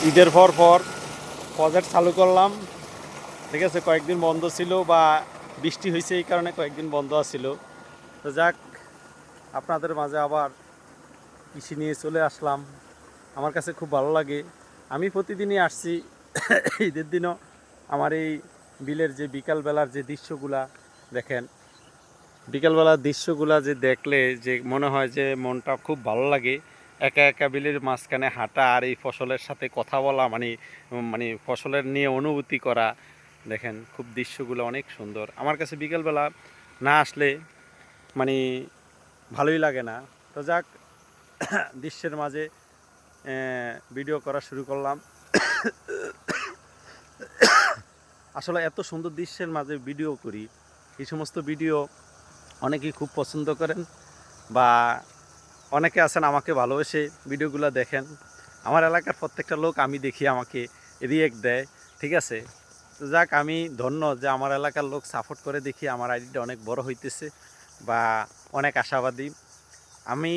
ঈদের পর প্রজেক্ট চালু করলাম। ঠিক আছে, কয়েকদিন বন্ধ ছিল বা বৃষ্টি হয়েছে, এই কারণে কয়েকদিন বন্ধ আছিল। তো যাক, আপনাদের মাঝে আবার কৃষি নিয়ে চলে আসলাম। আমার কাছে খুব ভালো লাগে। আমি প্রতিদিনই আসছি। ঈদের দিনও আমার এই বিলের যে বিকালবেলার যে দৃশ্যগুলা দেখেন, বিকালবেলার দৃশ্যগুলা যে দেখলে যে মনে হয় যে মনটা খুব ভালো লাগে। একা একা বিলের মাঝখানে হাঁটা আর এই ফসলের সাথে কথা বলা, মানে মানে ফসলের নিয়ে অনুভূতি করা। দেখেন, খুব দৃশ্যগুলো অনেক সুন্দর। আমার কাছে বিকেলবেলা না আসলে মানে ভালোই লাগে না। তো যাক, দৃশ্যের মাঝে ভিডিও করা শুরু করলাম। আসলে এত সুন্দর দৃশ্যের মাঝে ভিডিও করি, এই সমস্ত ভিডিও অনেকেই খুব পছন্দ করেন বা অনেকে আছেন আমাকে ভালোবেসে ভিডিওগুলো দেখেন। আমার এলাকার প্রত্যেকটা লোক আমি দেখি আমাকে রিয়েক্ট দেয়। ঠিক আছে, তো যাক, আমি ধন্য যে আমার এলাকার লোক সাপোর্ট করে দেখি আমার আইডিটা অনেক বড় হইতেছে বা অনেক আশাবাদী। আমি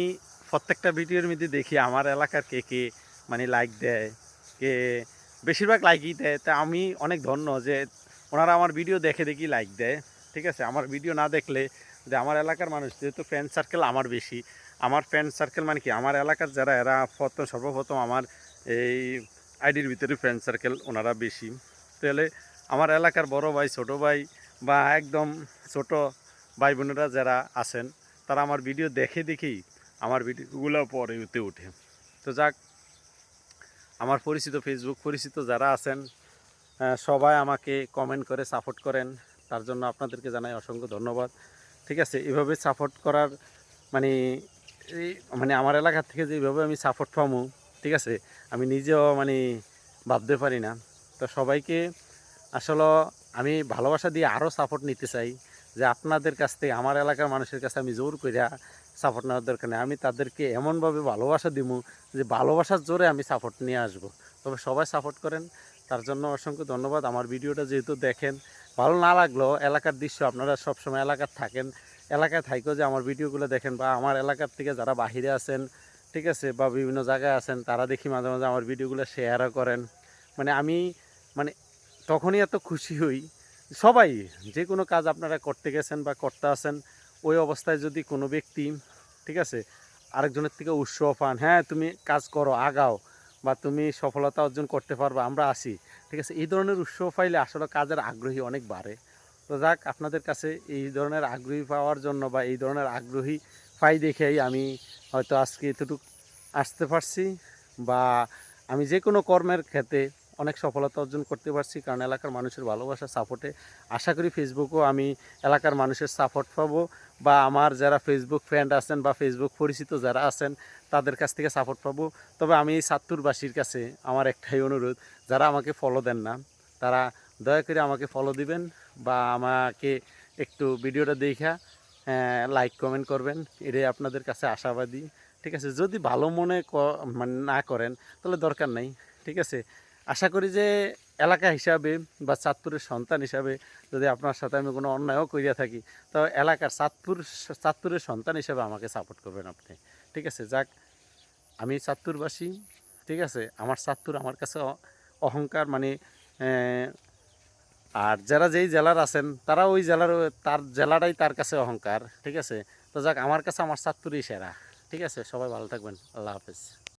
প্রত্যেকটা ভিডিওর মধ্যে দেখি আমার এলাকার কে কে মানে লাইক দেয়, কে বেশিরভাগ লাইকই দেয়। তা আমি অনেক ধন্য যে ওনারা আমার ভিডিও দেখে দেখি লাইক দেয়। ঠিক আছে, আমার ভিডিও না দেখলে যে আমার এলাকার মানুষ, যেহেতু ফ্রেন্ড সার্কেল আমার বেশি, আমার ফ্রেন্ড সার্কেল মানে কি আমার এলাকার যারা, এরা সর্বপ্রথম আমার এই আইডির ভিতরে ফ্রেন্ড সার্কেল ওনারা বেশি। তাহলে আমার এলাকার বড় ভাই, ছোট ভাই বা একদম ছোট ভাই বোনেরা যারা আছেন, তারা আমার ভিডিও দেখে দেখেই আমার ভিডিওগুলো পরে উঠে। তো যাক, আমার পরিচিত ফেসবুক পরিচিত যারা আছেন সবাই আমাকে কমেন্ট করে সাপোর্ট করেন, তার জন্য আপনাদেরকে জানাই অসংখ্য ধন্যবাদ। ঠিক আছে, এভাবে সাপোর্ট করার মানে এই মানে আমার এলাকা থেকে যেভাবে আমি সাপোর্ট পাবো, ঠিক আছে, আমি নিজেও মানে ভাবতে পারি না। তো সবাইকে আসলে আমি ভালোবাসা দিয়ে আরও সাপোর্ট নিতে চাই, যে আপনাদের কাছ থেকে আমার এলাকার মানুষের কাছে আমি জোর কইরা সাপোর্ট নেওয়ার দরকার নেই। আমি তাদেরকে এমনভাবে ভালোবাসা দিব যে ভালোবাসার জোরে আমি সাপোর্ট নিয়ে আসব। তবে সবাই সাপোর্ট করেন, তার জন্য অসংখ্য ধন্যবাদ। আমার ভিডিওটা যেহেতু দেখেন, ভালো না লাগলেও এলাকার দৃশ্য, আপনারা সবসময় এলাকার থাকেন, এলাকায় থাইকেও যে আমার ভিডিওগুলো দেখেন, বা আমার এলাকার থেকে যারা বাহিরে আছেন, ঠিক আছে, বা বিভিন্ন জায়গায় আছেন, তারা দেখি মাঝে মাঝে আমার ভিডিওগুলো শেয়ারও করেন। মানে আমি মানে তখনই এত খুশি হই। সবাই যে কোনো কাজ আপনারা করতে গেছেন বা করতে আছেন, ওই অবস্থায় যদি কোনো ব্যক্তি, ঠিক আছে, আরেকজনের থেকে উৎসাহ পান, হ্যাঁ তুমি কাজ করো, আগাও, বা তুমি সফলতা অর্জন করতে পারবে, আমরা আছি, ঠিক আছে, এই ধরনের উৎসাহ পাইলে আসলে কাজের আগ্রহী অনেক বাড়ে। তো যাক, আপনাদের কাছে এই ধরনের আগ্রহী পাওয়ার জন্য বা এই ধরনের আগ্রহী পাই দেখেই আমি হয়তো আজকে এতটুকু আসতে পারছি, বা আমি যে কোনো কর্মের ক্ষেত্রে অনেক সফলতা অর্জন করতে পারছি, কারণ এলাকার মানুষের ভালোবাসা সাপোর্টে। আশা করি ফেসবুকও আমি এলাকার মানুষের সাপোর্ট পাবো, বা আমার যারা ফেসবুক ফ্রেন্ড আছেন বা ফেসবুক পরিচিত যারা আছেন তাদের কাছ থেকে সাপোর্ট পাবো। তবে আমি এই সাত্তুরবাসীর কাছে আমার একটাই অনুরোধ, যারা আমাকে ফলো দেন না, তারা দয়া করে আমাকে ফলো দিবেন, বা আমাকে একটু ভিডিওটা দেখা লাইক কমেন্ট করবেন, এটাই আপনাদের কাছে আশাবাদী। ঠিক আছে, যদি ভালো মনে মানে না করেন তাহলে দরকার নাই। ঠিক আছে, আশা করি যে এলাকা হিসাবে বা চাঁদপুরের সন্তান হিসাবে যদি আপনার সাথে আমি কোনো অন্যায়ও করিয়া থাকি, তো এলাকার চাঁদপুরের সন্তান হিসাবে আমাকে সাপোর্ট করবেন আপনি। ঠিক আছে, যাক, আমি চাঁদপুরবাসী। ঠিক আছে, আমার চাঁদপুর আমার কাছে অহংকার, মানে আর যারা যেই জেলার আছেন তারা ওই জেলার, তার জেলাটাই তার কাছে অহংকার। ঠিক আছে, তো যাক, আমার কাছে আমার চাঁদপুরই সেরা। ঠিক আছে, সবাই ভালো থাকবেন, আল্লাহ হাফেজ।